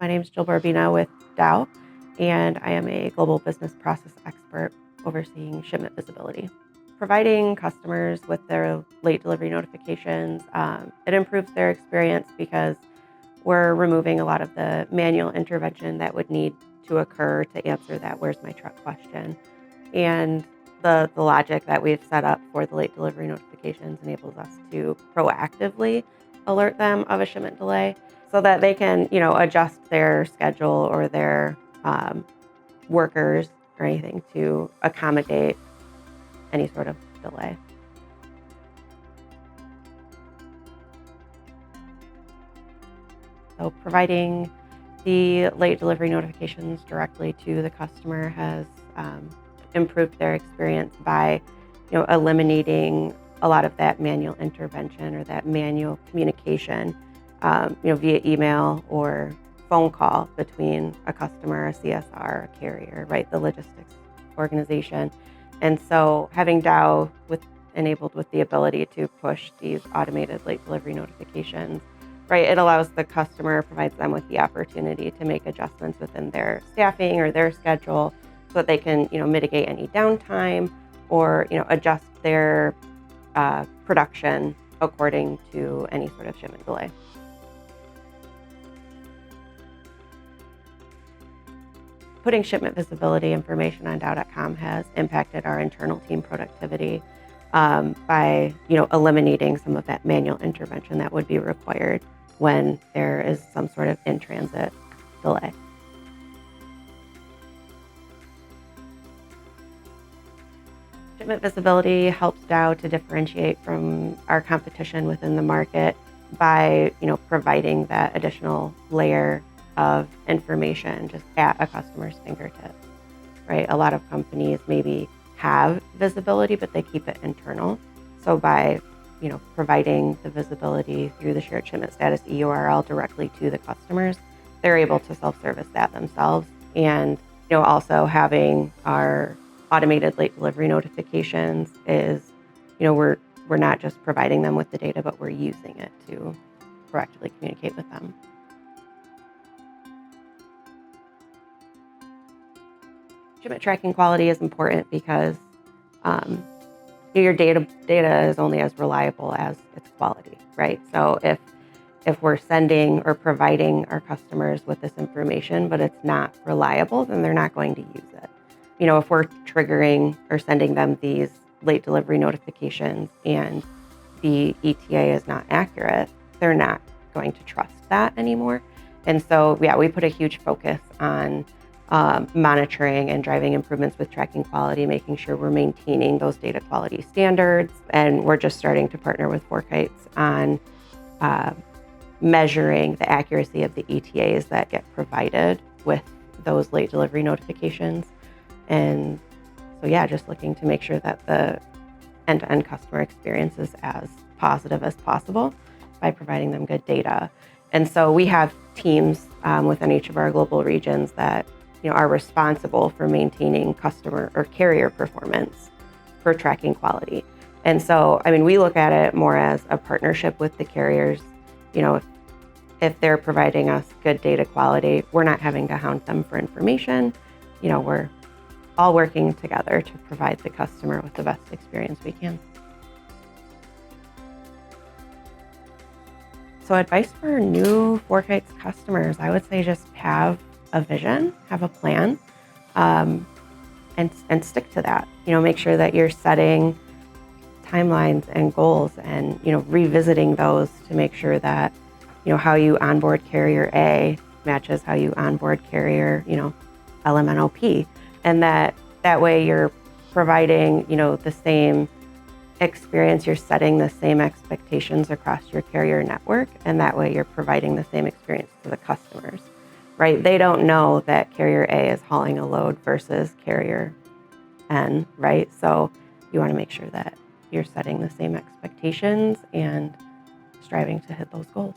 My name is Jill Bourbina with Dow, and I am a global business process expert overseeing shipment visibility. Providing customers with their late delivery notifications, it improves their experience because we're removing a lot of the manual intervention that would need to occur to answer that "where's my truck" question. And the logic that we've set up for the late delivery notifications enables us to proactively alert them of a shipment delay so that they can, adjust their schedule or their workers or anything to accommodate any sort of delay. So providing the late delivery notifications directly to the customer has improved their experience by, eliminating a lot of that manual intervention or that manual communication, via email or phone call between a customer, a CSR, a carrier, right, the logistics organization. And so having Dow enabled with the ability to push these automated late delivery notifications, right, it allows the customer, provides them with the opportunity to make adjustments within their staffing or their schedule so that they can, mitigate any downtime or, adjust their production according to any sort of shipment delay. Putting shipment visibility information on Dow.com has impacted our internal team productivity by, eliminating some of that manual intervention that would be required when there is some sort of in-transit delay. Shipment visibility helps Dow to differentiate from our competition within the market by, providing that additional layer of information just at a customer's fingertips, right? A lot of companies maybe have visibility, but they keep it internal. So by, providing the visibility through the shared shipment status EURL directly to the customers, they're able to self-service that themselves. And, also having our automated late delivery notifications is, we're not just providing them with the data, but we're using it to proactively communicate with them. Shipment tracking quality is important because your data is only as reliable as its quality, right? So if we're sending or providing our customers with this information, but it's not reliable, then they're not going to use it. If we're triggering or sending them these late delivery notifications and the ETA is not accurate, they're not going to trust that anymore. And so, we put a huge focus on monitoring and driving improvements with tracking quality, making sure we're maintaining those data quality standards. And we're just starting to partner with FourKites on measuring the accuracy of the ETAs that get provided with those late delivery notifications. And so, just looking to make sure that the end-to-end customer experience is as positive as possible by providing them good data. And so we have teams within each of our global regions that are responsible for maintaining customer or carrier performance for tracking quality. And so, we look at it more as a partnership with the carriers. If they're providing us good data quality, we're not having to hound them for information. We're all working together to provide the customer with the best experience we can. So advice for new FourKites customers, I would say just have a vision, have a plan, and stick to that. Make sure that you're setting timelines and goals and, revisiting those to make sure that, how you onboard carrier A matches how you onboard carrier, LMNOP. And that way you're providing, the same experience, you're setting the same expectations across your carrier network. And that way you're providing the same experience to the customers, right? They don't know that carrier A is hauling a load versus carrier N, right? So you want to make sure that you're setting the same expectations and striving to hit those goals.